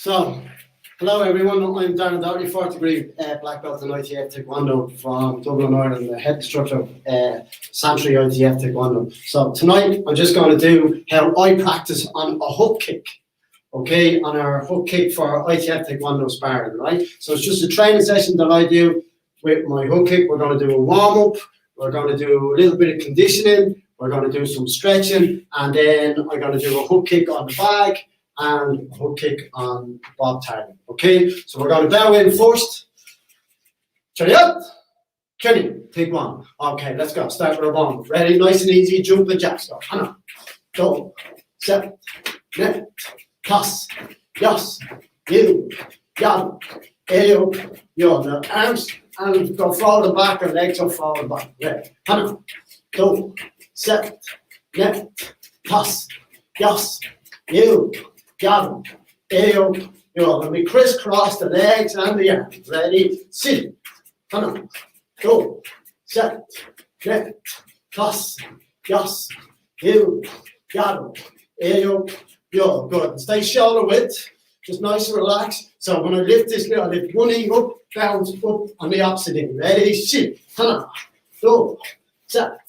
So, hello everyone, I'm Darren Doherty, 4th degree black belt in ITF TaeKwon-Do from Dublin, Ireland, the head instructor of Sanctuary ITF TaeKwon-Do. So tonight I'm just going to do how I practice on a hook kick, okay, on our hook kick for ITF TaeKwon-Do sparring, right? So it's just a training session that I do with my hook kick. We're going to do a warm-up, we're going to do a little bit of conditioning, we're going to do some stretching, and then I'm going to do a hook kick on the bag and a hook kick on Bob target. Okay, so we're going to bow in first. Ready up, Kenny, take one. Okay, let's go. Start with a bomb. Ready, nice and easy. Jump and jack. Stop. Hana, go, set, net, toss, yas, you, yam, ayo, yo. The arms and go forward and back, and legs go forward and back. Ready, Hana, go, set, net, toss, yas, you. Got it. Ayo, yo. When we crisscross the legs and the arms. Ready, sit. Come on. Go. Set. Net. Toss. Yas. You. Got it. Ayo, yo. Good. Stay shoulder width. Just nice and relaxed. So when I lift this knee, I lift one knee up, bounce up on the opposite knee. Ready, sit. Come on. Go. Set.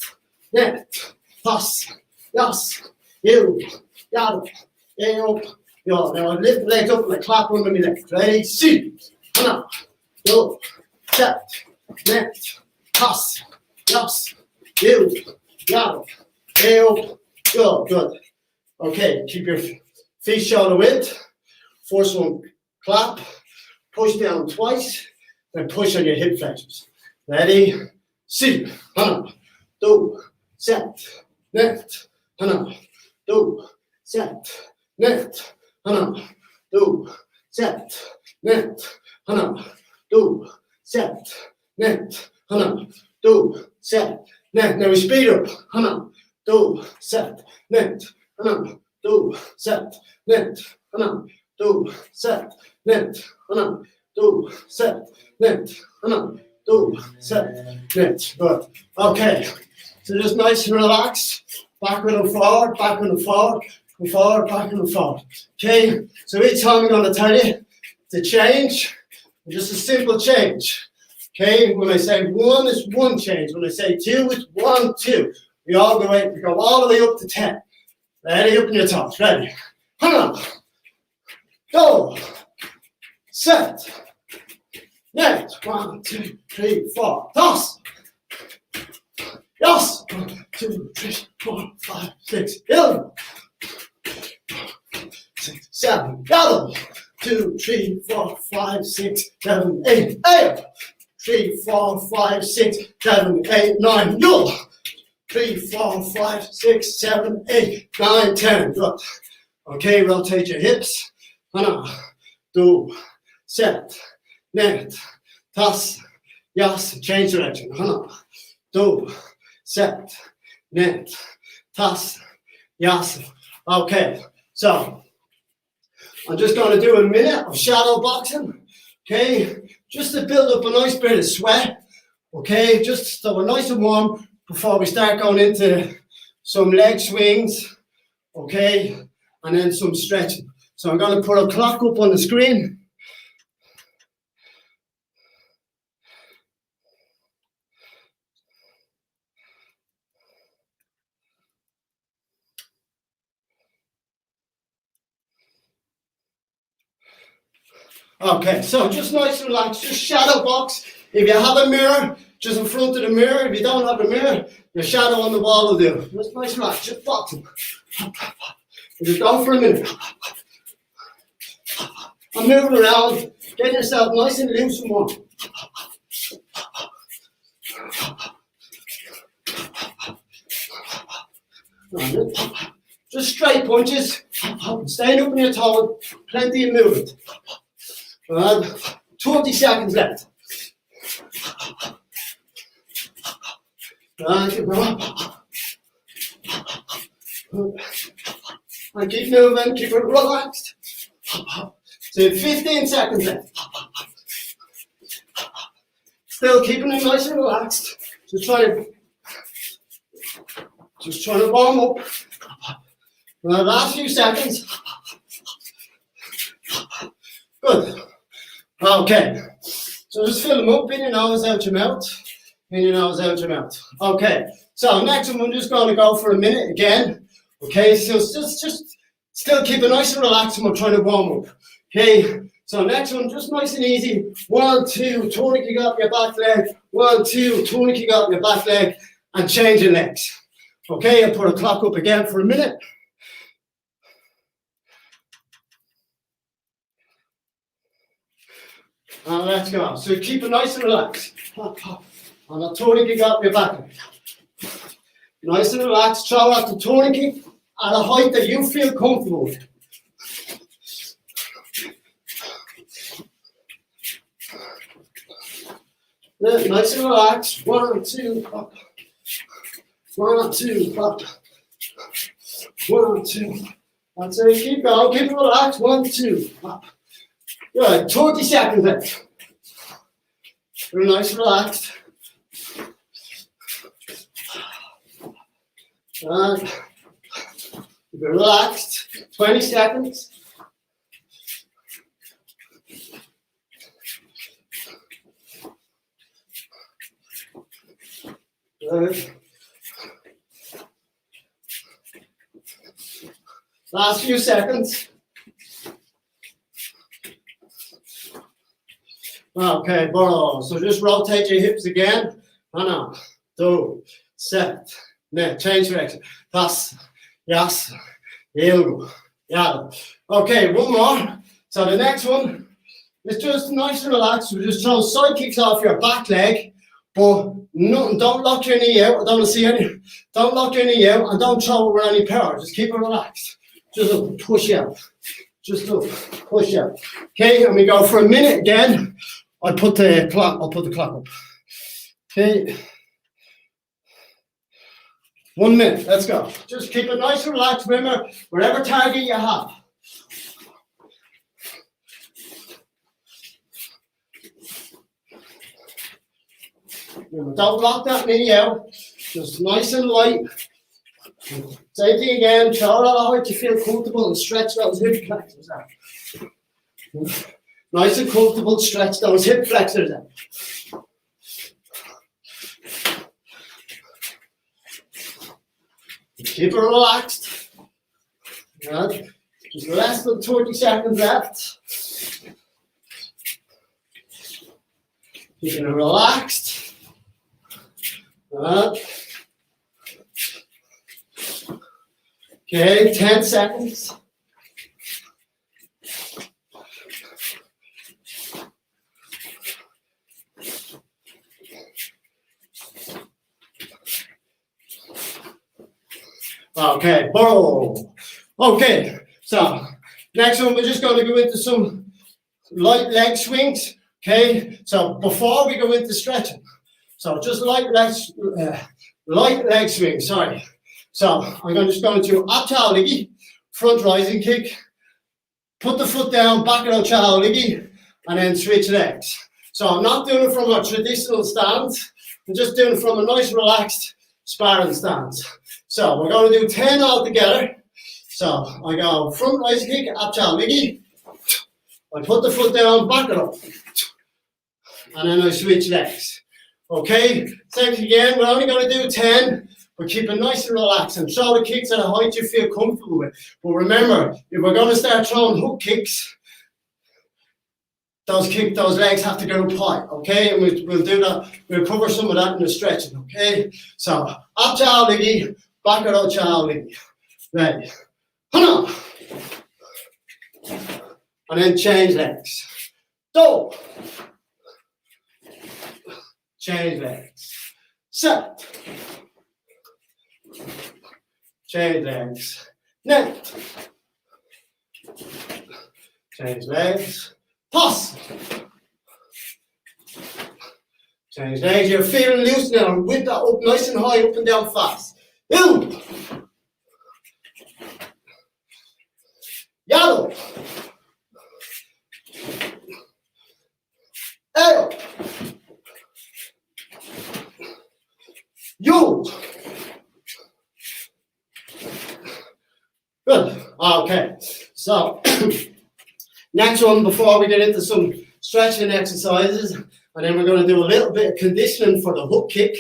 Net. Toss. Yas. You. Got it. Ayo, yo, now I lift the legs up and I clap under my legs. Ready, sit, come on, go, set, net, toss, yas, you, got it, ayo, go, good. Okay, keep your feet shoulder width. First one, clap, push down twice, then push on your hip flexors. Ready, sit, come on, do, set, net, come on, do, set. Net, hana, do, set, net, hana, do, set, net, hana, do, set, net. Now we speed up, hana, do, set, net, hana, do, set, net, hana, do, set, net, hana, do, set, net, hana, do, set, net. Good. Okay, so just nice and relaxed, backward and forward, backward and forward. And forward, back and forward. Okay, so each time I'm going to tell you to change, just a simple change. Okay, when I say one, it's one change. When I say two, it's 1, 2. We go all the way up to 10. Ready, up in your toes. Ready. Hana. Go. Set. Net. 1, 2, 3, 4. Toss. Yes. 1, 2, 3, 4, 5, 6. 11. 6, 7, got them. 2, 3, 4, 5, 6, 7, 8, 8. 3, 4, 5, 6, 7, 8, 9, go. 3, 4, 5, 6, 7, 8, 9, 10. Good. Okay, rotate your hips. Hana, do, set, net, toss, yas, change direction. Hana, do, set, net, toss, yas. Okay, so I'm just going to do a minute of shadow boxing, okay, just to build up a nice bit of sweat, okay, just so we're nice and warm before we start going into some leg swings, okay, and then some stretching. So I'm going to put a clock up on the screen. Okay, so just nice and relaxed, just shadow box. If you have a mirror, just in front of the mirror. If you don't have a mirror, your shadow on the wall will do. Just nice and relaxed, just boxing. Just go for a minute. I'm moving around, get yourself nice and loose and warm. Just straight punches, staying up in your toe, plenty of movement. 20 seconds left. And keep moving, keep it relaxed. So 15 seconds left. Still keeping it nice and relaxed. Just trying to warm up. Last few seconds. Okay, so just fill them up, in your nose, out your mouth, in your nose, out your mouth. Okay, so next one, we're just going to go for a minute again. Okay, so just still keep it nice and relaxed and we're trying to warm up. Okay, so next one, just nice and easy. 1, 2, tourniquet up your back leg. 1, 2, tourniquet up your back leg and change your legs. Okay, and put a clock up again for a minute. And let's go. So keep it nice and relaxed. Pop, pop. And the tourniquet up your back leg. Nice and relaxed. Throw out the tourniquet at a height that you feel comfortable with. Nice and relaxed. 1, 2, up. 1, 2, up. 1, 2. That's it. Keep going. Keep it relaxed. 1, 2, up. Good. 20 seconds left. Very nice and relaxed. And keep it relaxed. 20 seconds. Good. Last few seconds. Okay, borrow. So just rotate your hips again. 1, 2, set. Ne, change direction. Tas, yas, ilgu, yada. Okay, one more. So the next one is just nice and relaxed. We just throw side kicks off your back leg, but nothing. Don't lock your knee out. I don't want to see any. Don't lock your knee out and don't throw it with any power. Just keep it relaxed. Just up, push out. Just up, push out. Okay, and we go for a minute again. I'll put the clock up. Okay. 1 minute, let's go. Just keep it nice and relaxed. Remember, whatever target you have. Remember, don't lock that knee out. Just nice and light. Same thing again. Throw it out height you feel comfortable and stretch those hip flexors out. Nice and comfortable, stretch those hip flexors out. Keep it relaxed. Good. Just less than 20 seconds left. Keeping it relaxed. Good. Okay, 10 seconds. Okay, boom. Okay, so next one, we're just going to go into some light leg swings. Okay, so before we go into stretching, so just light leg swing, sorry. So I'm just going to do up chow liggy, front rising kick, put the foot down, back it out chow liggy, and then switch legs. So I'm not doing it from a traditional stance, I'm just doing it from a nice relaxed sparring stance. So we're going to do 10 all together. So I go front rising kick, up chow liggy, I put the foot down, back it up, and then I switch legs. Okay, same thing again, we're only going to do 10. But keep it nice and relaxed and throw the kicks at a height you feel comfortable with. But remember, if we're going to start throwing hook kicks, those legs have to go up high, okay? And we'll do that. We'll cover some of that in the stretching, okay? So, up chow liggy, back it out chow liggy. Ready. And then change legs. Do. Change legs. Set. Change legs. Net. Change legs. Toss. Change legs. You're feeling loose now. With that up nice and high, up and down fast. Boom. Yellow. Arrow. You. Good. Okay. So next one before we get into some stretching exercises, and then we're going to do a little bit of conditioning for the hook kick.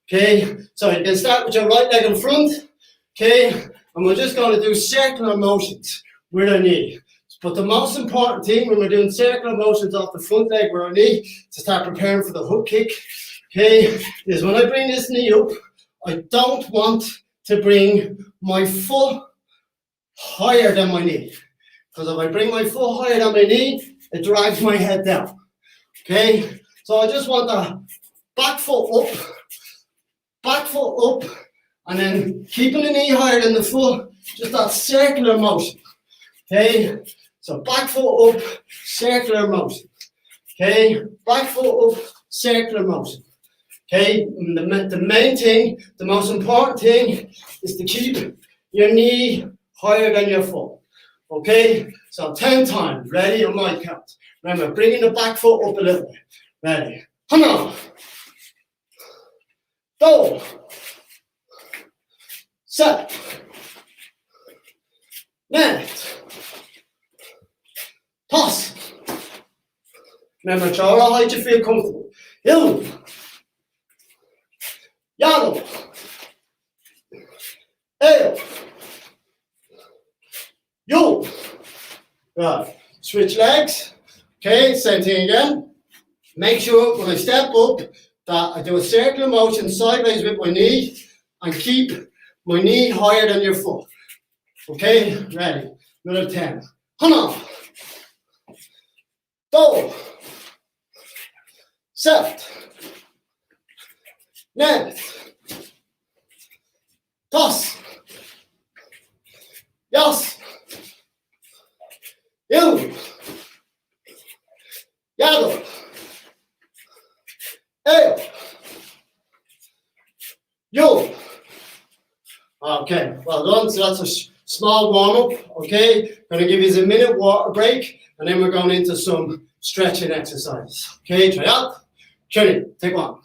Okay, so you can start with your right leg in front. Okay, and we're just going to do circular motions with our knee. But the most important thing when we're doing circular motions off the front leg with our knee to start preparing for the hook kick, okay, is when I bring this knee up, I don't want to bring my foot higher than my knee. Because if I bring my foot higher than my knee, it drags my head down. Okay, so I just want the back foot up, and then keeping the knee higher than the foot, just that circular motion. Okay, so back foot up, circular motion. Okay, back foot up, circular motion. Okay, and the main thing, the most important thing is to keep your knee higher than your foot. Okay, so 10 times. Ready on my count. Remember, bringing the back foot up a little bit. Ready. Come on. Go. Set. Net. Toss. Remember, try how height you feel comfortable. Hill. Yaddle. Ale. Yo. Right. Switch legs. Okay, same thing again. Make sure when I step up that I do a circular motion sideways with my knee and keep my knee higher than your foot. Okay, ready. Another 10. Come on. Go. Set. Net. Toss. Yes. You. Yaddle. Hey. You. Okay, well done. So that's a small warm up. Okay, going to give you a minute water break, and then we're going into some stretching exercises. Okay, try out. Turn, take one.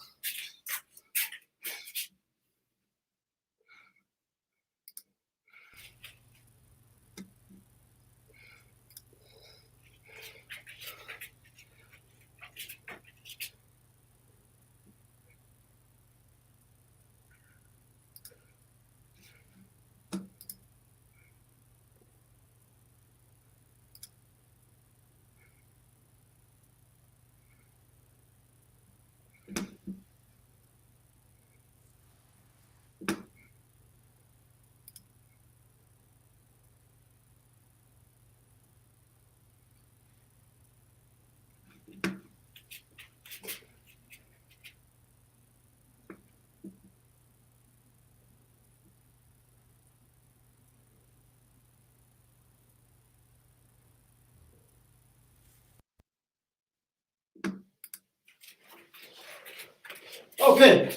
Okay,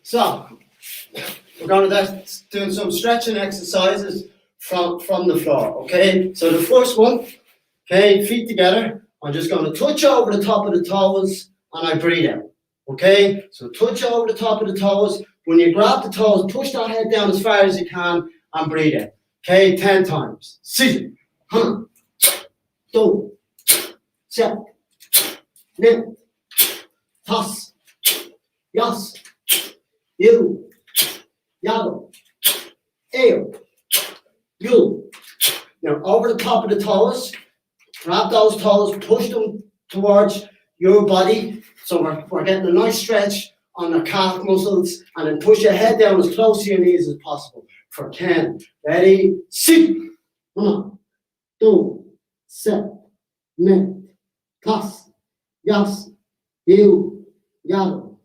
so we're going to do some stretching exercises from the floor. Okay, so the first one, okay, feet together. I'm just going to touch over the top of the toes and I breathe out. Okay, so touch over the top of the toes. When you grab the toes, push that head down as far as you can and breathe out. Okay, 10 times. Sit. Do. Set. Net. Toss. Yes. You. Yaddle. Ale. You. Now over the top of the toes, grab those toes, push them towards your body. So we're getting a nice stretch on the calf muscles, and then push your head down as close to your knees as possible for 10. Ready? Sit. 1, 2, set, net, toss, yes, you, yaddle,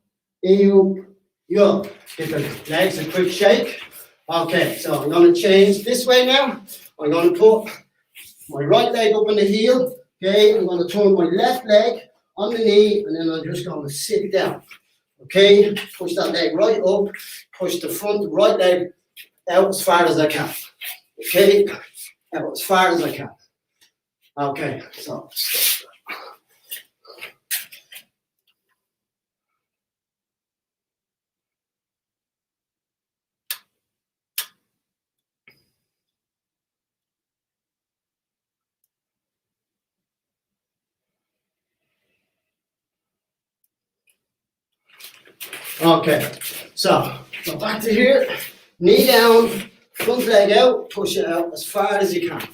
you. Give the legs a quick shake. Okay, so I'm going to change this way now. I'm going to put my right leg up on the heel. Okay, I'm going to turn my left leg on the knee, and then I'm just going to sit down. Okay, push that leg right up, push the front right leg out as far as I can. Okay, out as far as I can. Okay, so. Okay, so back to here, knee down, front leg out, push it out as far as you can.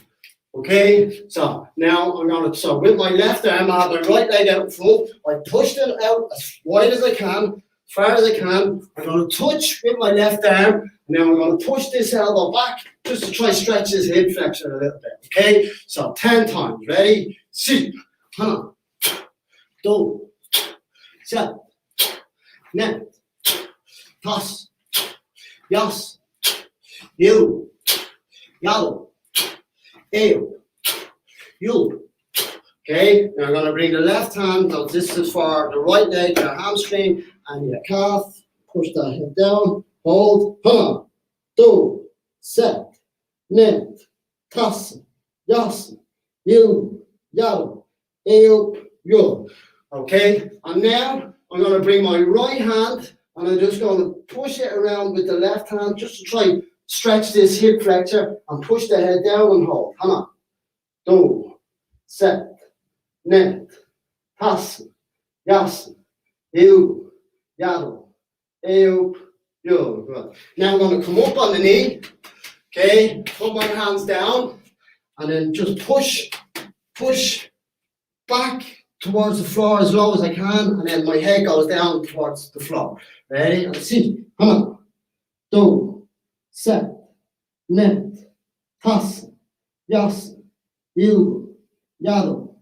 Okay, so now I'm gonna, so with my left arm, I have my right leg out in front, I pushed it out as wide as I can, as far as I can. I'm gonna touch with my left arm, and then I'm gonna push this elbow back, just to try stretch this hip flexor a little bit, okay? So 10 times, ready? Sit, hana, do, set, net, toss, yas, you, yalo, ayo, you. Okay, now I'm going to bring the left hand, now this is for the right leg, your hamstring and your calf. Push that hip down, hold, hana, do, set, net, toss, yas, you, yalo, ayo, you. Okay, and now I'm going to bring my right hand and I'm just going to push it around with the left hand just to try stretch this hip flexor and push the head down and hold. Hana, do, set, net, tas, yas, you, yado, ayo, yo. Good. Now I'm going to come up on the knee. Okay, put my hands down and then just push back towards the floor as low as I can, and then my head goes down towards the floor. Ready? And see. Hana, do, set, net, tas, yas, you, yado,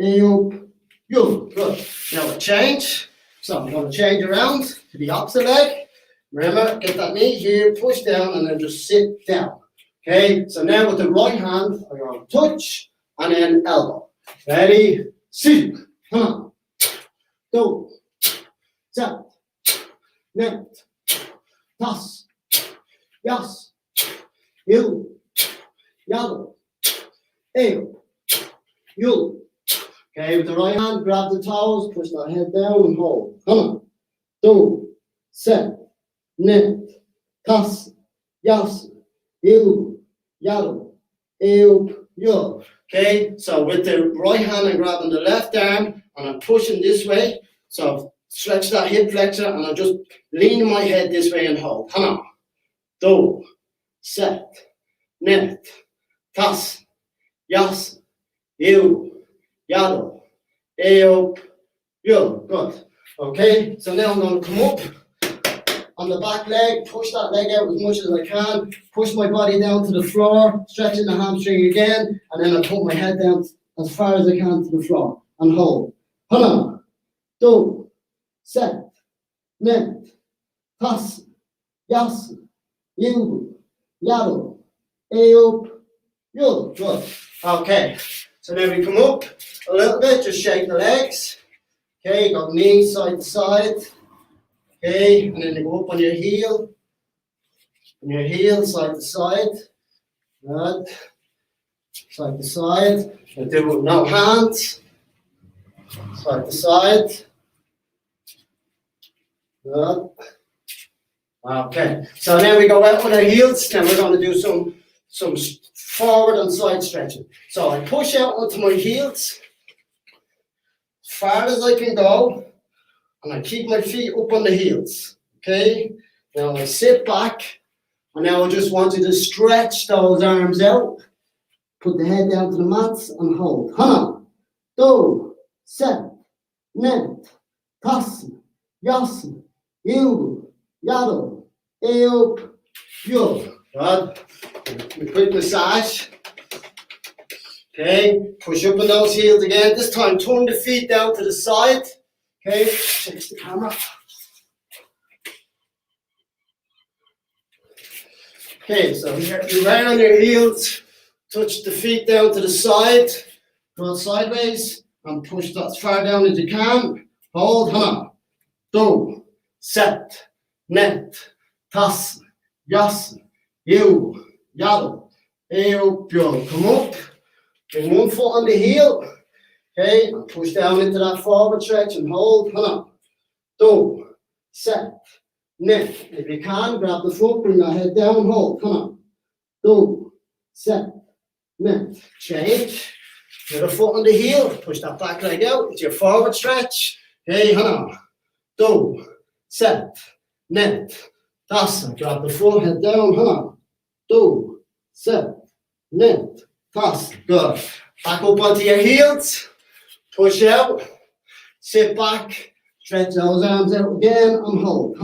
ayo, you. Good. Now we'll change. So I'm going to change around to the opposite leg. Remember, get that knee here, push down, and then just sit down. Okay, so now with the right hand, I'm going to touch and then elbow. Ready? Sit. Hana, do, set, net, tas, yas, you, yado, ayo, you. Okay, with the right hand, grab the toes, push that head down and hold. Hana, do, set, net, tas, yas, you, yado, ayo, you. Okay, so with the right hand, I'm grabbing the left arm and I'm pushing this way. So stretch that hip flexor and I'm just leaning my head this way and hold. Hana, do, set, net, tas, yas, you, yado, ayo, you. Good. Okay, so now I'm going to come up on the back leg, push that leg out as much as I can, push my body down to the floor, stretching the hamstring again, and then I put my head down as far as I can to the floor and hold. Hana, do, set, net, tas, yas, you, yado, ayo, you. Good. Okay, so now we come up a little bit, just shake the legs. Okay, got knees side to side. Okay, and then you go up on your heel, side to side, good, side to side, and do it with no hands, side to side, good. Okay, so now we go out with our heels, then we're going to do some forward and side stretching. So I push out onto my heels, as far as I can go, and I keep my feet up on the heels, okay? Now I sit back, and now I just want you to stretch those arms out. Put the head down to the mats and hold. Hana, do, set, net, tas, yas, you, yado, ayo, you. Good. Quick massage. Okay, push up on those heels again. This time turn the feet down to the side. Okay, check the camera. Okay, so you right on your heels, touch the feet down to the side, go sideways, and push that as far down as you can. Hold, hana, do, set, net, tas, yas, you, yado, ayo, yo. Come up, bring one foot on the heel. Okay, and push down into that forward stretch and hold. Hana, do, set, net. If you can, grab the foot, bring that head down, hold. Hana, do, set, net. Change. Get a foot on the heel, push that back leg out. It's your forward stretch. Okay, hana, do, set, net, toss, drop the forehead down, do, set, net, toss, good. Back up onto your heels, push out, sit back, stretch those arms out again, and hold,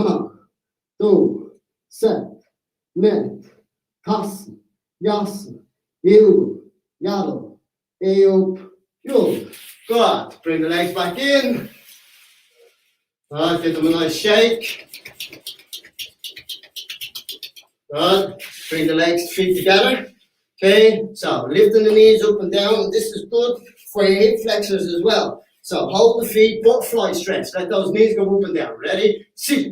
do, set, net, toss, yas, you, yellow, up, you. Good. Bring the legs back in. Good. Give them a nice shake. Good. Bring the legs, feet together. Okay. So lifting the knees up and down. This is good for your hip flexors as well. So hold the feet, butterfly stretch. Let those knees go up and down. Ready? Sit.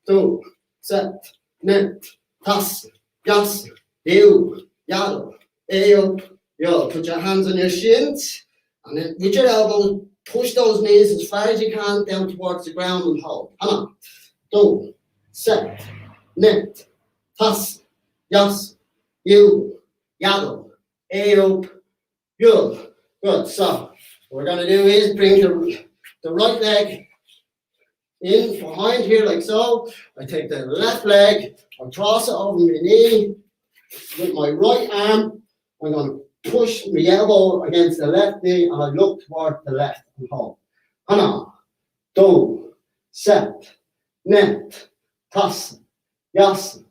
Do. Set. Net. Toss. Yas. You. Yado. Up. Yo. Put your hands on your shins. And then with your elbows, push those knees as far as you can down towards the ground and hold. Do, set, net, toss, yas, you, yado, up, you. Good. So what we're going to do is bring the right leg in behind here like so. I take the left leg, I cross it over my knee with my right arm. I'm going to push my elbow against the left knee and I look toward the left and hold. Do, set, net, toss, yas,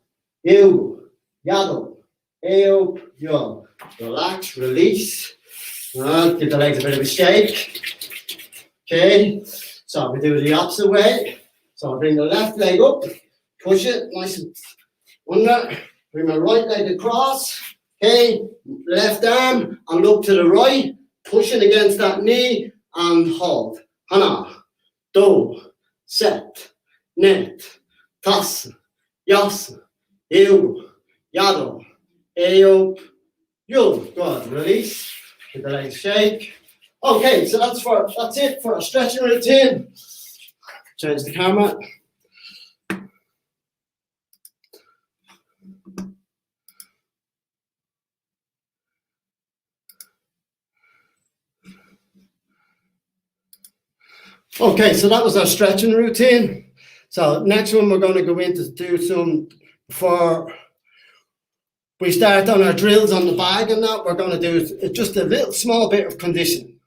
you, yado, up, yo. Relax, release. Give the legs a bit of a shake. Okay, so we do it the opposite way. So I bring the left leg up, push it nice and under, bring my right leg across. Okay, left arm and look to the right, pushing against that knee and hold. Do, set, net, toss, yas, you, yado, up, you. Good. Release. Give the legs shake. Okay, so that's it for a stretching routine. Change the camera. Okay, so that was our stretching routine. So next one we're going to go into do some we start on our drills on the bag and that we're going to do just a little small bit of conditioning.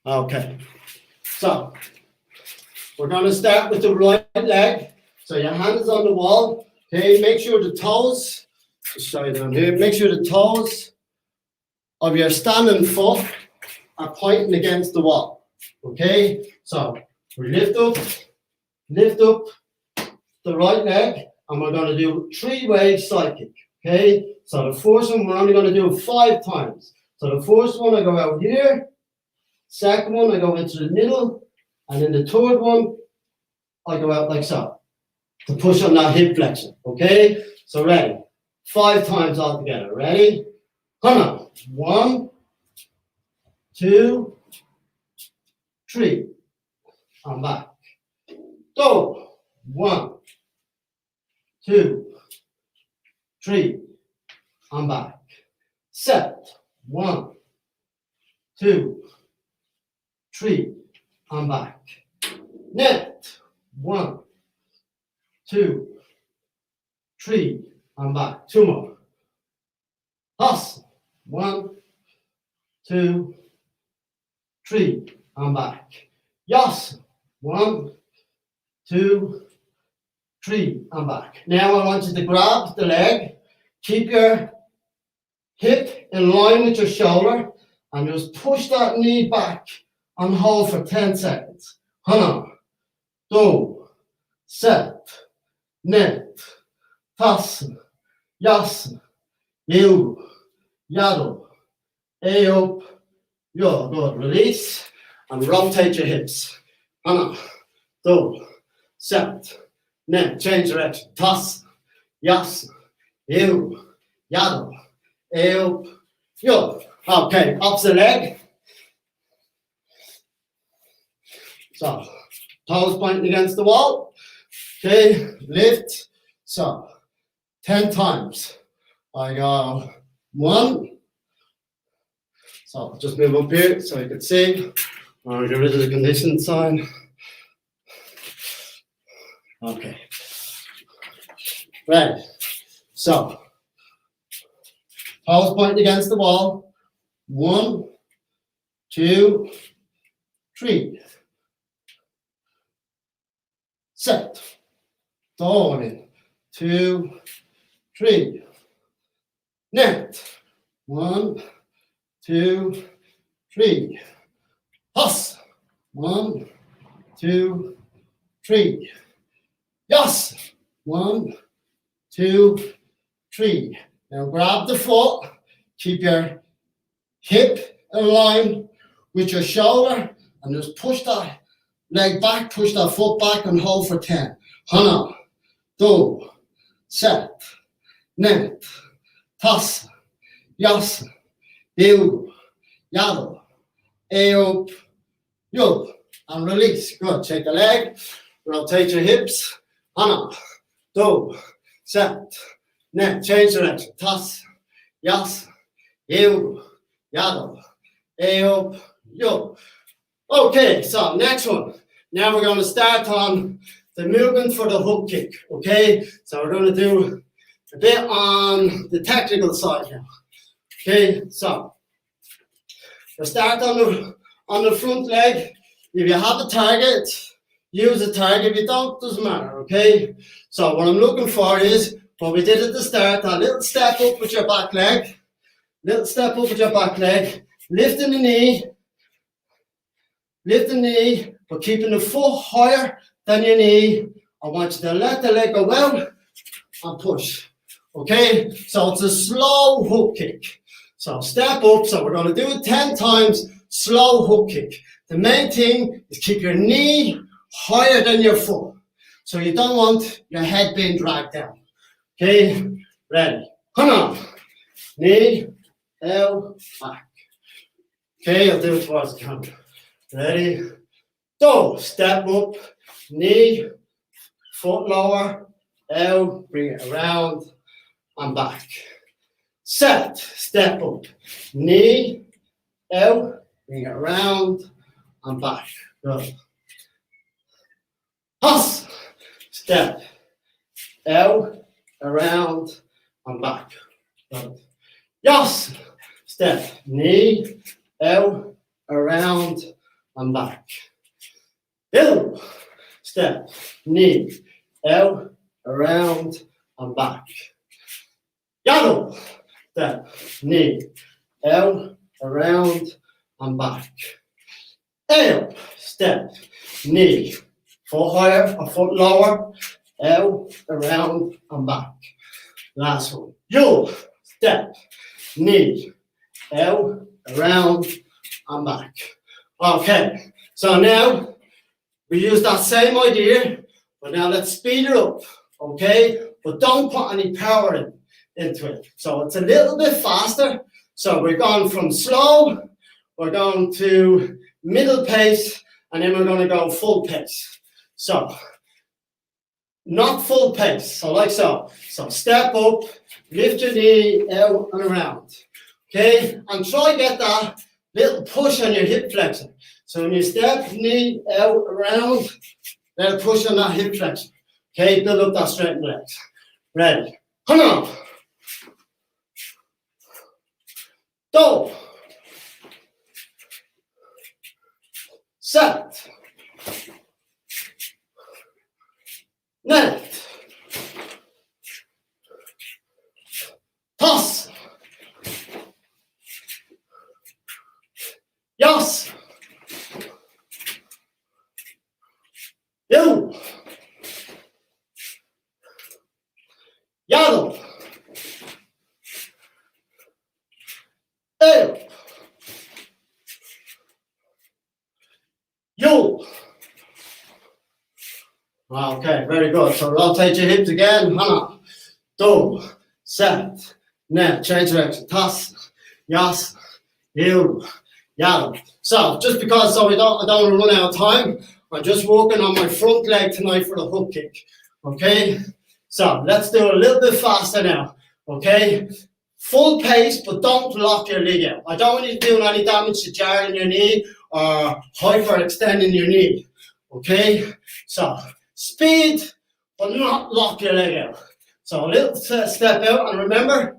Okay, so we're going to start with the right leg. So your hand is on the wall. Okay, make sure the toes, just show you down here, make sure the toes of your standing foot are pointing against the wall. Okay, so we lift up the right leg, and we're going to do 3-way side kick. Okay, so the first one we're only going to do 5 times. So the first one I go out here, second one I go into the middle, and then the third one I go out like so to push on that hip flexor. Okay, so ready? 5 times all together. Ready? 1, 2, 3, and back. Go. 1, 2, 3, and back. Set. 1, 2, 3, and back. Net. 1, 2, 3, and back. 2 more. Toss. 1, 2, 3, and back. Yas. 1, 2, 3, and back. Now I want you to grab the leg, keep your hip in line with your shoulder, and just push that knee back and hold for 10 seconds. Do, set, net, toss, yas, you, yado, up, yo. Good. Release and rotate your hips. Do, set, net, change direction, toss, yas, you, yado, up, yo. Okay, opposite leg. So Toes pointing against the wall. Okay, lift. So 10 times. I go 1. So just move up here so you can see. I'll get rid of the condition sign. Okay. Right. So toes pointing against the wall. 1, 2, 3. Set. Down in. 2, 3. Net. 1, 2, 3. Toss. 1, 2, 3. Yes. 1, 2, 3. Now grab the foot. Keep your hip in line with your shoulder and just push that leg back, push that foot back and hold for 10. Hana, do, set, net, toss, yas, eu, yado, eop, yub, and release. Good. Take the leg, rotate your hips. Hana, do, set, net, change direction, toss, yas, eu, yado, eop, yub. Okay, so next one. Now we're going to start on the movement for the hook kick, okay? So we're going to do a bit on the technical side now. Okay, so we'll start on the front leg. If you have a target, use a target. If you don't, doesn't matter, okay? So what I'm looking for is what we did at the start, a little step up with your back leg, little step up with your back leg, lifting the knee, but keeping the foot higher than your knee. I want you to let the leg go out and push. Okay, so it's a slow hook kick. So step up, so we're going to do it 10 times, slow hook kick. The main thing is keep your knee higher than your foot. So you don't want your head being dragged down. Okay, ready. Come on. Knee, out, back. Okay, I'll do it towards the camera. Ready? Go. Step up, knee, foot lower, out, bring it around and back. Set, step up, knee, out, bring it around and back. Good. Toss, step, out, around and back. Good. Yes, step, knee, out, around and back. Bill, step, knee, out, around and back. Yellow, step, knee, out, around and back. Up, step, knee, foot higher, a foot lower, out, around and back. Last one. You, step, knee, out, around and back. Okay, so now we use that same idea, but now let's speed it up, okay? But don't put any power into it. So it's a little bit faster. So we're going from slow, we're going to middle pace, and then we're going to go full pace. So, not full pace, so like so. So step up, lift your knee out and around, okay? And try get that little push on your hip flexor. So when you step, knee out, around, let it push on that hip flexor. Okay, build up that strength in the legs. Ready? Come on. Go. Set. Net. Toss. Yes. You. Yellow. Up. You. Okay, very good. So rotate your hips again. Hana. Do. Set. Net. Change direction. Toss. Yes. You. Yellow. So just because I don't want to run out of time, I'm just working on my front leg tonight for the hook kick. Okay, so let's do it a little bit faster now. Okay, full pace, but don't lock your leg out. I don't want you doing any damage to jarring your knee or hyperextending your knee. Okay, so speed, but not lock your leg out. So a little step out, and remember,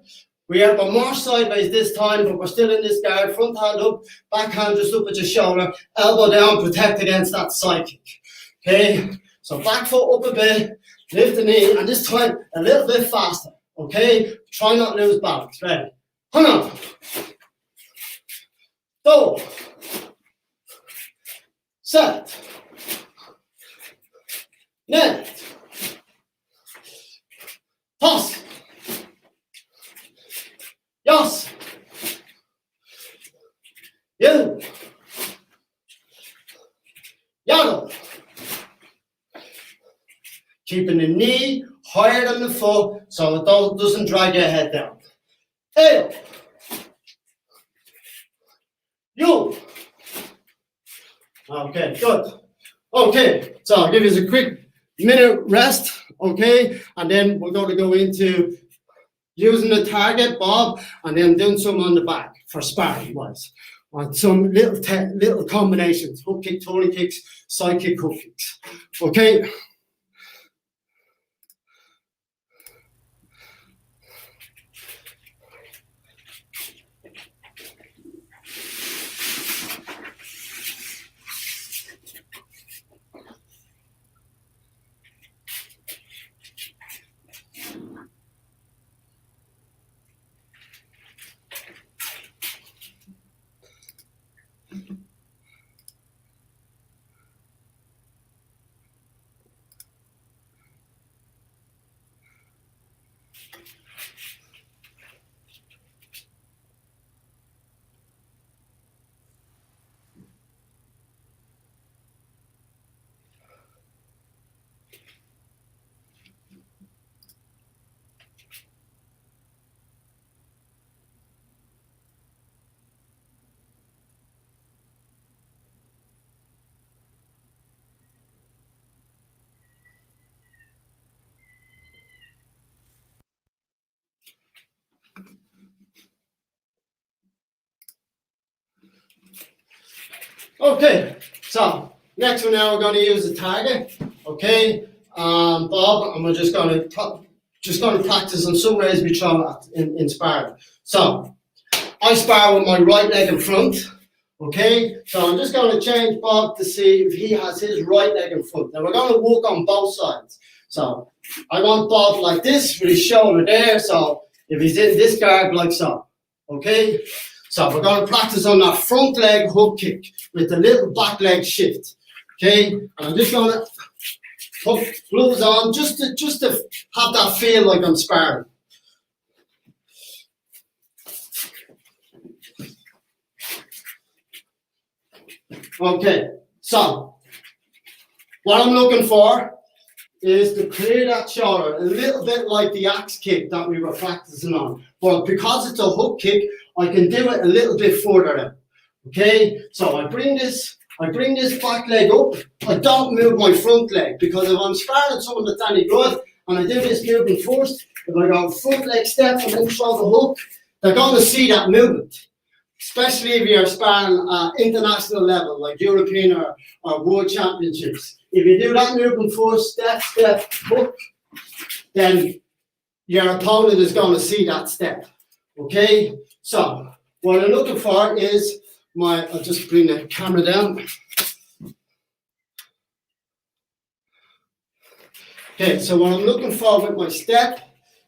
we have a more sideways this time, but we're still in this guard. Front hand up, back hand just up at your shoulder, elbow down, protect against that side kick. Okay, so back foot up a bit, lift the knee, and this time a little bit faster. Okay, try not to lose balance. Ready? Hang on. Go. Set. Net. Toss. Yes. You. Yaddle. Keeping the knee higher than the foot so it doesn't drag your head down. Tail. You. Okay, good. Okay, so I'll give you a quick minute rest, okay, and then we're going to go into using the target, Bob, and then doing some on the back for sparring wise. On some little combinations, hook kick, turning kicks, side kick, hook kicks. Okay. Okay, so next one now we're going to use the target. Okay, Bob, and we're just going to practice on some ways we throw in sparring. So I spar with my right leg in front. Okay, so I'm just going to change Bob to see if he has his right leg in front. Now we're going to work on both sides. So I want Bob like this with his shoulder there. So if he's in this guard, like so. Okay. So we're going to practice on that front leg hook kick with a little back leg shift. Okay, and I'm just going to put gloves on just to have that feel like I'm sparring. Okay, so what I'm looking for is to clear that shoulder a little bit like the axe kick that we were practicing on. But because it's a hook kick, I can do it a little bit further in. Okay, so I bring this back leg up. I don't move my front leg because if I'm sparring someone that's any good and I do this movement first, if I go front leg step and then throw the hook, they're going to see that movement. Especially if you're sparring at international level, like European or World Championships. If you do that movement first, step, hook, then your opponent is going to see that step. Okay? So, what I'm looking for is I'll just bring the camera down. Okay, so what I'm looking for with my step,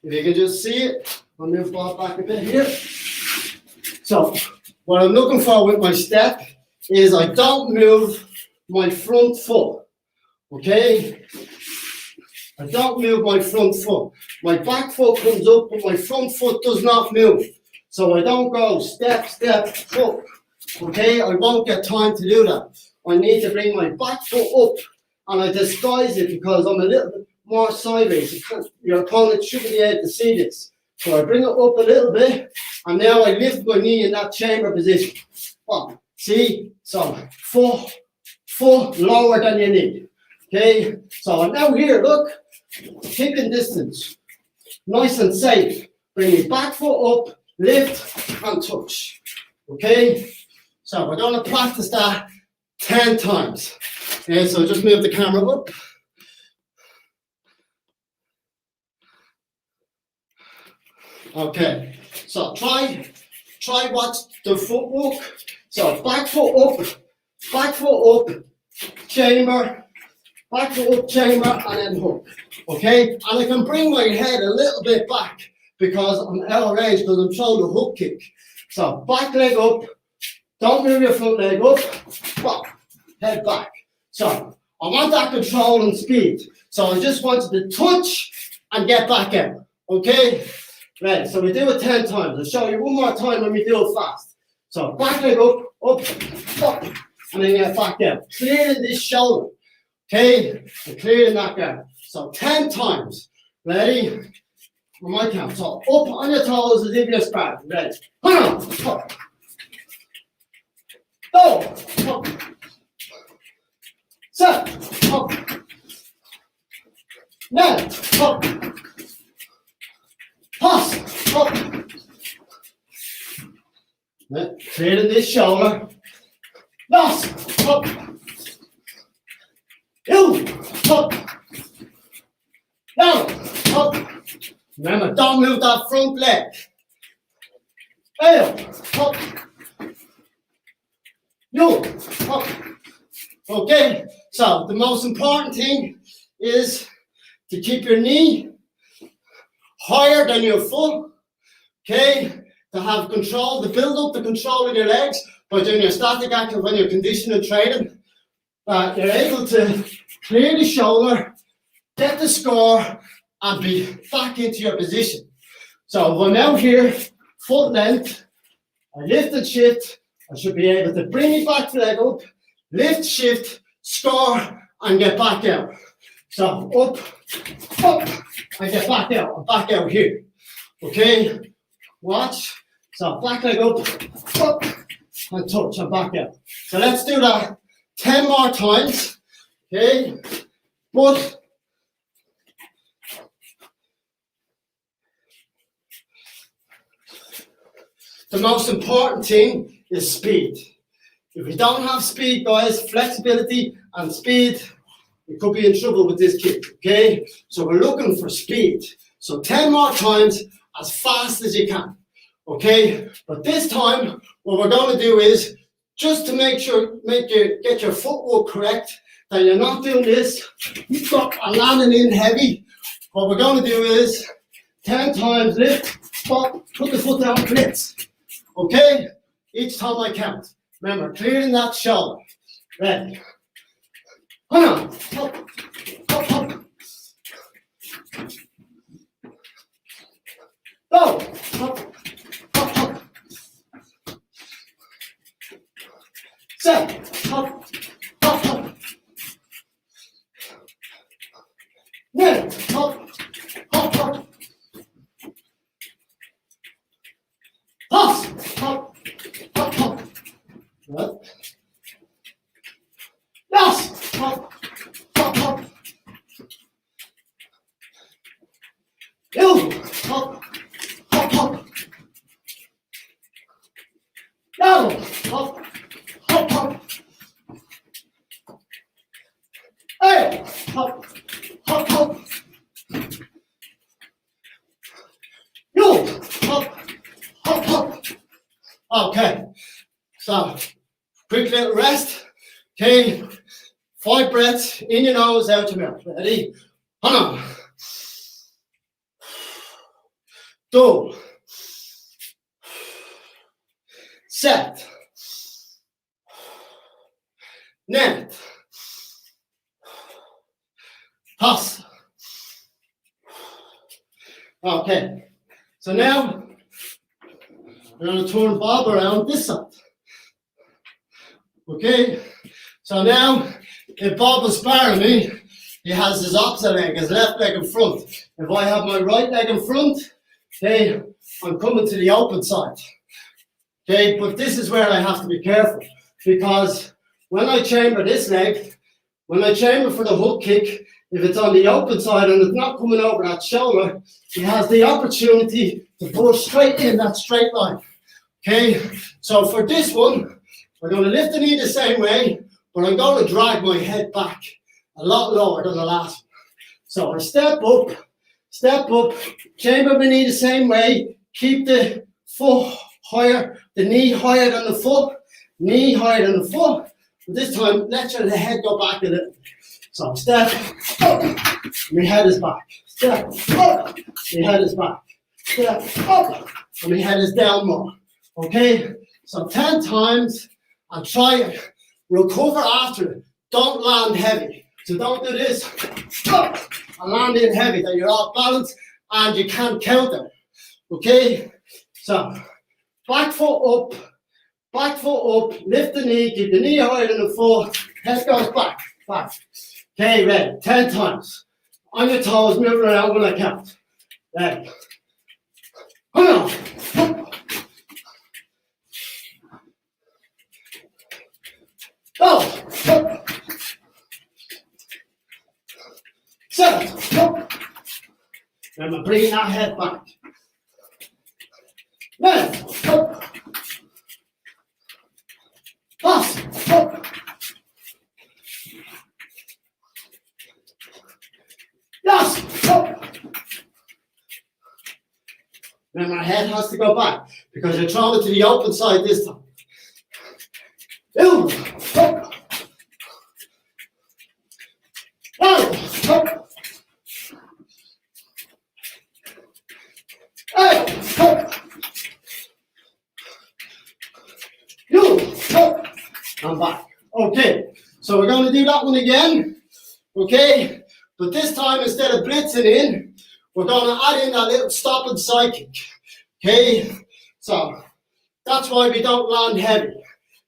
if you can just see it, I'll move back a bit here. So, what I'm looking for with my step is I don't move my front foot, okay? I don't move my front foot. My back foot comes up, but my front foot does not move. So I don't go step, hook, okay? I won't get time to do that. I need to bring my back foot up, and I disguise it because I'm a little bit more sideways. Your opponent shouldn't be able to see this. So I bring it up a little bit, and now I lift my knee in that chamber position. Oh, see? So, foot, foot lower than your knee. Okay, so now here, look, kicking distance, nice and safe. Bring your back foot up, lift and touch. Okay, so we're going to practice that 10 times. Okay, so just move the camera up. Okay, so try watch the footwork. So back foot up, chamber, back foot up, chamber, and then hook. Okay, and I can bring my head a little bit back because I'm out of range because I'm throwing the hook kick. So back leg up, don't move your front leg up, pop, head back. So I want that control and speed. So I just wanted to touch and get back out. Okay, right, so we do it 10 times. I'll show you one more time when we do it fast. So back leg up, and then get back out. Clearing this shoulder, okay, and clearing that gap. So 10 times. Ready? On my count. So up on your toes as if you're sparring. Ready? Up. Go. Up. Set. Up. Left. Up. Pass. Up. Clearing this shoulder. Loss. Up. Up. Down. Up. Remember, don't move that front leg. Up. Up. Okay, so the most important thing is to keep your knee higher than your foot. Okay, to have control, to build up the control of your legs by doing your static action when you're conditioning training. You're able to clear the shoulder, get the score, and be back into your position. So if I'm out here, foot length, I lift and shift, I should be able to bring my back leg up, lift, shift, score, and get back out. So up, and get back out. I'm back out here. Okay, watch. So back leg up, and touch, and back out. So let's do that 10 more times. Okay, but the most important thing is speed. If we don't have speed, guys, flexibility and speed, we could be in trouble with this kick, okay? So we're looking for speed. So 10 more times, as fast as you can, okay? But this time, what we're going to do is, just to get your footwork correct, that you're not doing this, and landing in heavy. What we're going to do is, 10 times lift, pop, put the foot down, blitz. Okay? Each time I count. Remember, clearing that shoulder. Ready. Up. Go. Up. Set. Up. Then, up. Pass. Up. Right. Yes. Up. Down. Up. Hey. Up. You. Up. Okay. So, quick little rest. Okay. 5 breaths in your nose, out your mouth. Ready? On. Do. Set. Net. Pass. Okay. So now we're going to turn Bob around this side. Okay. So now, if Bob was sparring me, he has his opposite leg, his left leg in front. If I have my right leg in front, okay, I'm coming to the open side. Okay, but this is where I have to be careful, because when I chamber this leg, when I chamber for the hook kick, if it's on the open side and it's not coming over that shoulder, he has the opportunity to push straight in that straight line. Okay, so for this one, I'm going to lift the knee the same way, but I'm going to drag my head back a lot lower than the last one. So I step up, chamber my knee the same way, keep the foot higher, the knee higher than the foot, knee higher than the foot. But this time, let your head go back a little. So step up, my head is back. Step up, my head is back. Step up, and my head is down more. Okay, so 10 times, and try it. Recover after it. Don't land heavy. So don't do this. Up, and land in heavy, that you're off balance, and you can't count them. Okay, so back foot up, lift the knee, keep the knee higher than the foot, head goes back. Okay, ready, 10 times. On your toes, move around when I count. Ready. Come on. Go. 7. Remember, bringing that head back. 9. Pass. Yes. Remember, my head has to go back because you're throwing it to the open side this time. 2. 8. I'm back. Okay, so we're going to do that one again. Okay, but this time instead of blitzing in, we're going to add in that little stop and side kick. Okay, so that's why we don't land heavy.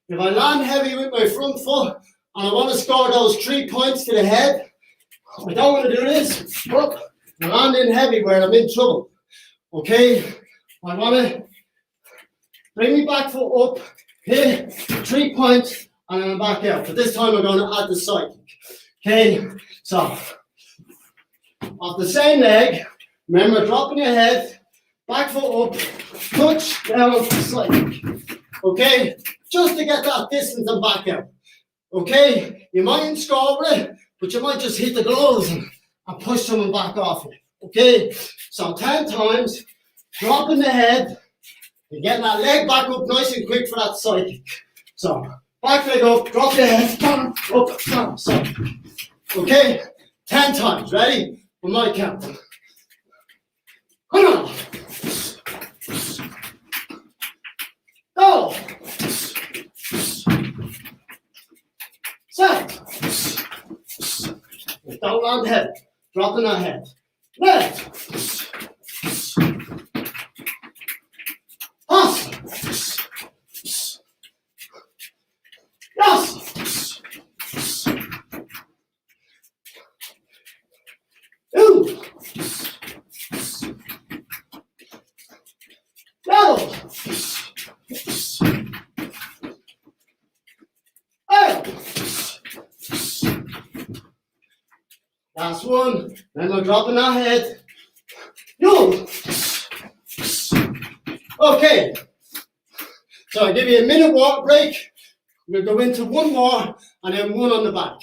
If I land heavy with my front foot and I want to score those 3 points to the head, I don't want to do this. Up, and land in heavy where I'm in trouble. Okay, I want to bring me back foot up, hit 3 points, and then I'm back out. But this time I'm going to add the side kick. Okay, so off the same leg, remember dropping your head, back foot up, touch down, side kick. Okay, just to get that distance and back out. Okay, you mightn't score with it, but you might just hit the gloves and push someone back off it. Okay, so 10 times, dropping the head, and getting that leg back up nice and quick for that side kick. So, back leg up, drop your head, down, up, down, so. Okay, 10 times, ready? On my count. Come on. Go. 7. Don't land head, dropping that head. Left. Pass. Yes. 2. Go. 8. Last one. Then we're dropping our head. Yo. Okay. So I'll give you a minute walk break. We'll go into one more and then one on the back.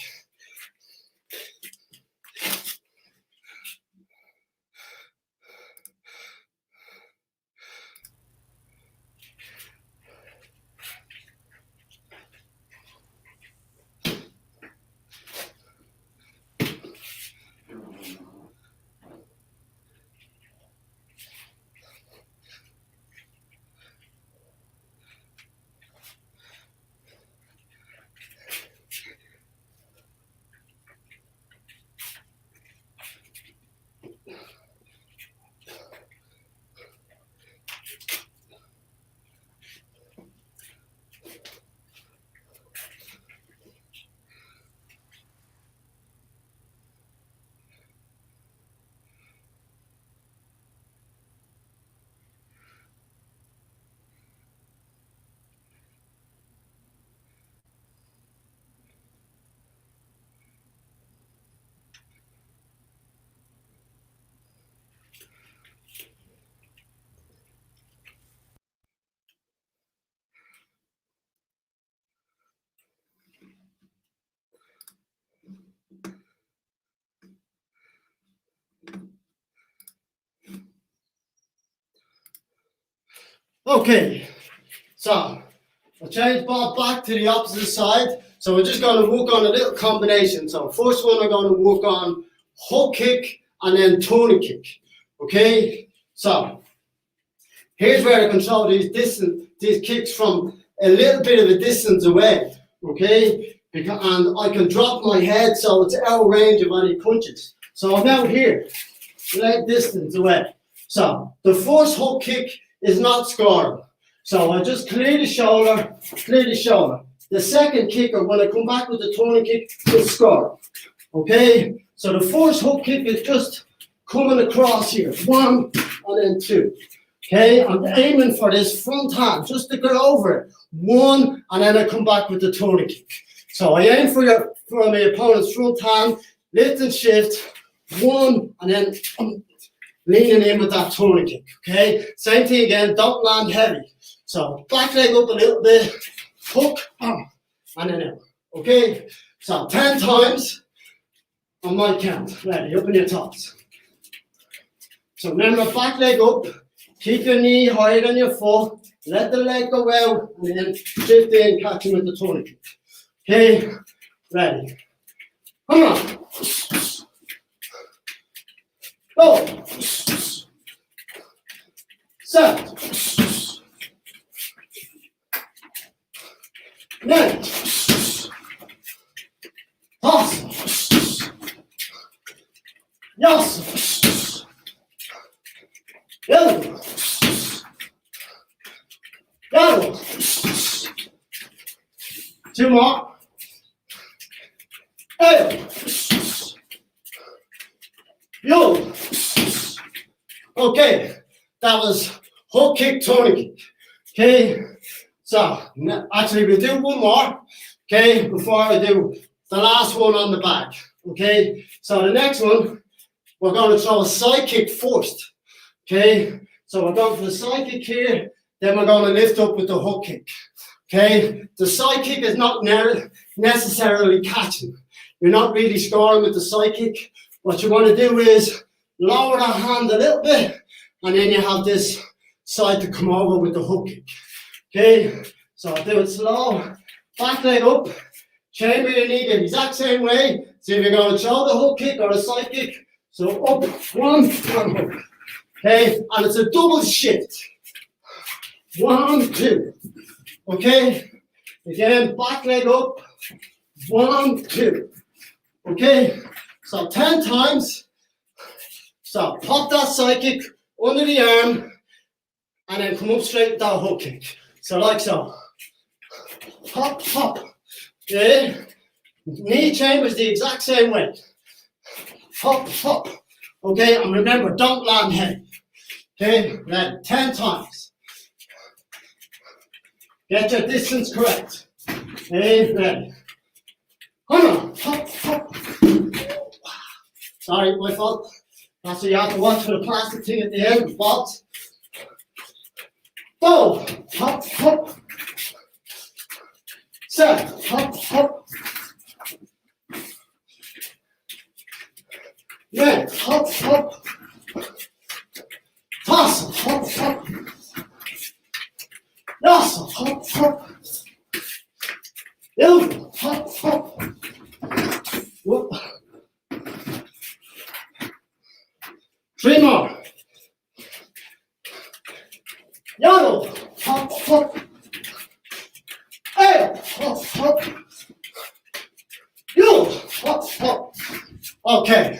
Okay, so I'll change ball back to the opposite side. So we're just going to work on a little combination. So first one, I'm going to work on hook kick and then turning kick. Okay, so here's where I control these kicks from a little bit of a distance away. Okay, and I can drop my head so it's out of range of any punches. So I'm now here, leg distance away. So the first hook kick is not scoring. So I just clear the shoulder, clear the shoulder. The second kick, or when I come back with the turning kick, is score. Okay? So the first hook kick is just coming across here. 1 and then 2. Okay? I'm aiming for this front hand, just to get over it. 1, and then I come back with the turning kick. So I aim for my opponent's front hand, lift and shift. 1, and then leaning in with that turning kick. Okay? Same thing again, don't land heavy. So back leg up a little bit, hook, and then out. Okay? So 10 times on my count. Ready, open your toes. So remember, back leg up, keep your knee higher than your foot, let the leg go out, and then shift in, catch him with the turning kick. Okay? Ready. Come on. Go. Set. Then, toss, yes, yellow, yellow, 2 more, hey, yo, okay, that was hook kick, turning kick, okay. So, actually we'll do one more, okay, before I do the last one on the back, okay. So the next one, we're going to throw a side kick first, okay. So we're going for the side kick here, then we're going to lift up with the hook kick, okay. The side kick is not necessarily catching. You're not really scoring with the side kick. What you want to do is lower that hand a little bit, and then you have this side to come over with the hook kick. Okay, so I'll do it slow, back leg up, chamber your knee the exact same way. See if you're going to throw the hook kick or the side kick. So up, 1, and hook. Okay, and it's a double shift. 1, 2. Okay, again, back leg up, 1, 2. Okay, so 10 times. So pop that side kick under the arm, and then come up straight with that hook kick. So like so, hop, hop, okay, knee chambers the exact same way, hop, hop, okay, and remember, don't land heavy, okay, ready, 10 times, get your distance correct, okay, ready, come on, hop, hop, sorry, my fault, that's what you have to watch for the plastic thing at the end, box. Go, hop, hop, set, hop, hop, then hop, hop, toss, hop, hop, yes, hop, hop, elbow, hop, hop, whoop, 3 more. Yellow, hop, hop, hey, hop, hop, you, hop, hop. Okay,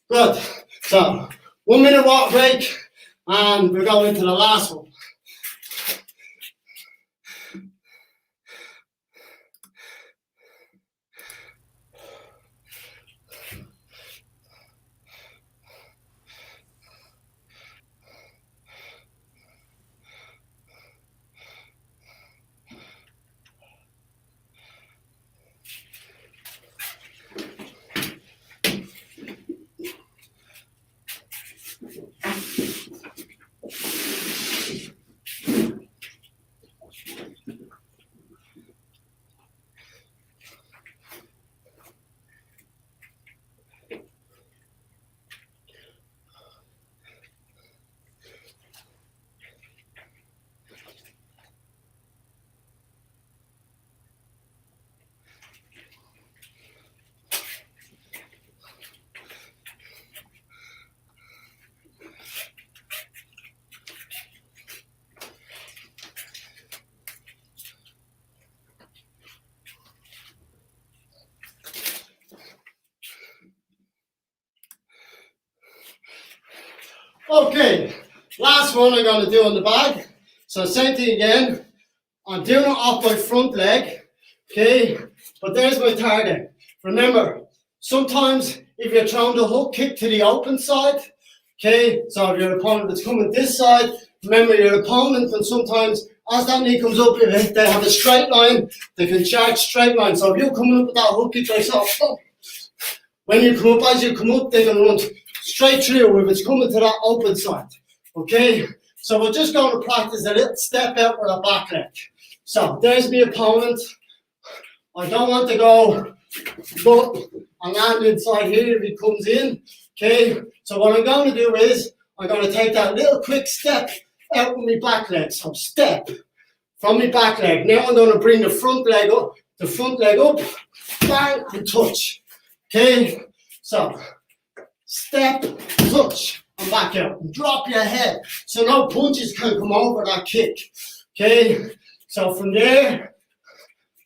good. So, 1 minute walk break, and we're going to the last one. Okay, last one I'm going to do on the bag. So same thing again. I'm doing it off my front leg, okay? But there's my target. Remember, sometimes if you're throwing the hook kick to the open side, okay? So if your opponent is coming this side, remember your opponent can sometimes, as that knee comes up, if they have a straight line, they can charge straight line. So if you're coming up with that hook kick like so, when you come up, as you come up, they're going to run straight through if it's coming to that open side, okay? So we're just going to practice a little step out with a back leg. So there's my opponent. I don't want to go but and land inside here if he comes in, okay? So what I'm going to do is I'm going to take that little quick step out with my back leg. So step from my back leg. Now I'm going to bring the front leg up, bang, and touch. Okay, so step, touch, and back out. And drop your head so no punches can come over that kick. Okay, so from there,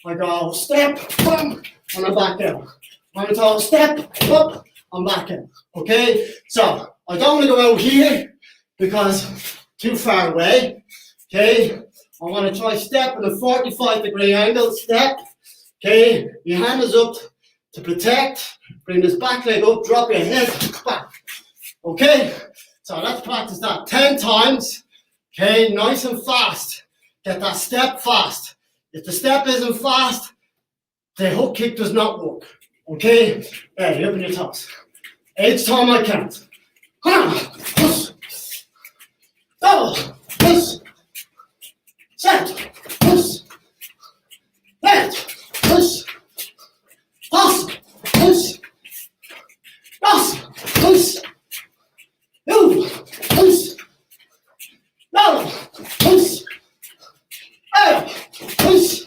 I go step, bam, and I back out. I'm going to step, up, and back out. Okay, so I don't want to go out here because too far away. Okay, I want to try step in a 45-degree angle, step. Okay, your hand is up to protect, bring this back leg up, drop your head, back. Okay, so let's practice that 10 times. Okay, nice and fast. Get that step fast. If the step isn't fast, the hook kick does not work. Okay, ready, open your toes. Each time I count. Push, double, push, set, push, left, push, pass, push, pass, push, move, push, down, push, up, push,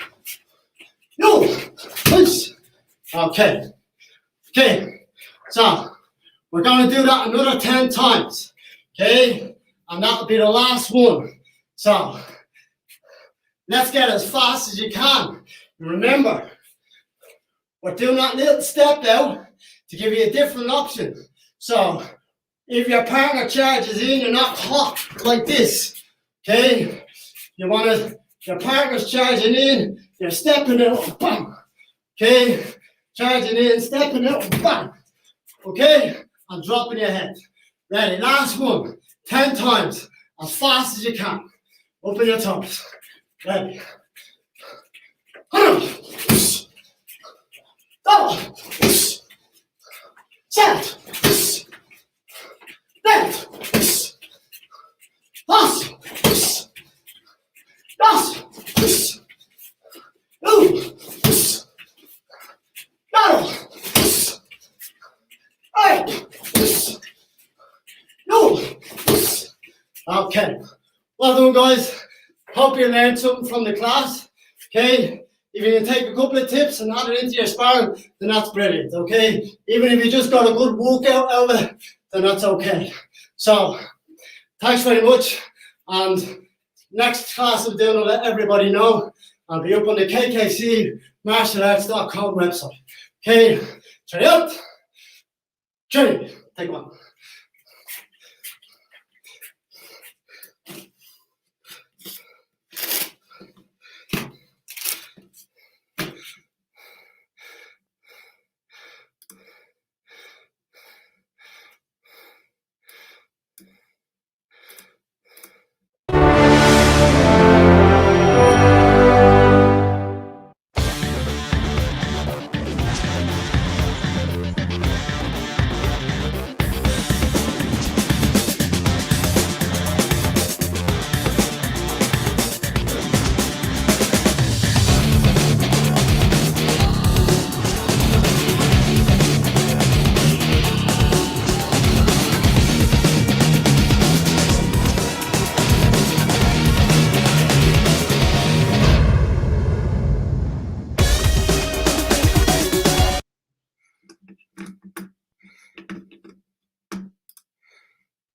move, push. Okay, so we're going to do that another 10 times, okay? And that'll be the last one. So let's get as fast as you can. Remember, we're doing that little step out to give you a different option. So if your partner charges in, you're not caught like this, okay? You want to, your partner's charging in, you're stepping out, bam, okay? Charging in, stepping out, bam, okay? And dropping your head. Ready, last one, 10 times, as fast as you can. Open your toes. Ready. Double. Set. Left. Pass. Pass. Move. Double. Okay, well done guys. Hope you learned something from the class. Okay, if you can take a couple of tips and add it into your sparring, then that's brilliant. Okay, even if you just got a good workout out of it, then that's okay. So thanks very much, and next class I'm doing, I'll let everybody know. I'll be up on the KKCmartialarts.com website. Okay, cheerio. Take one.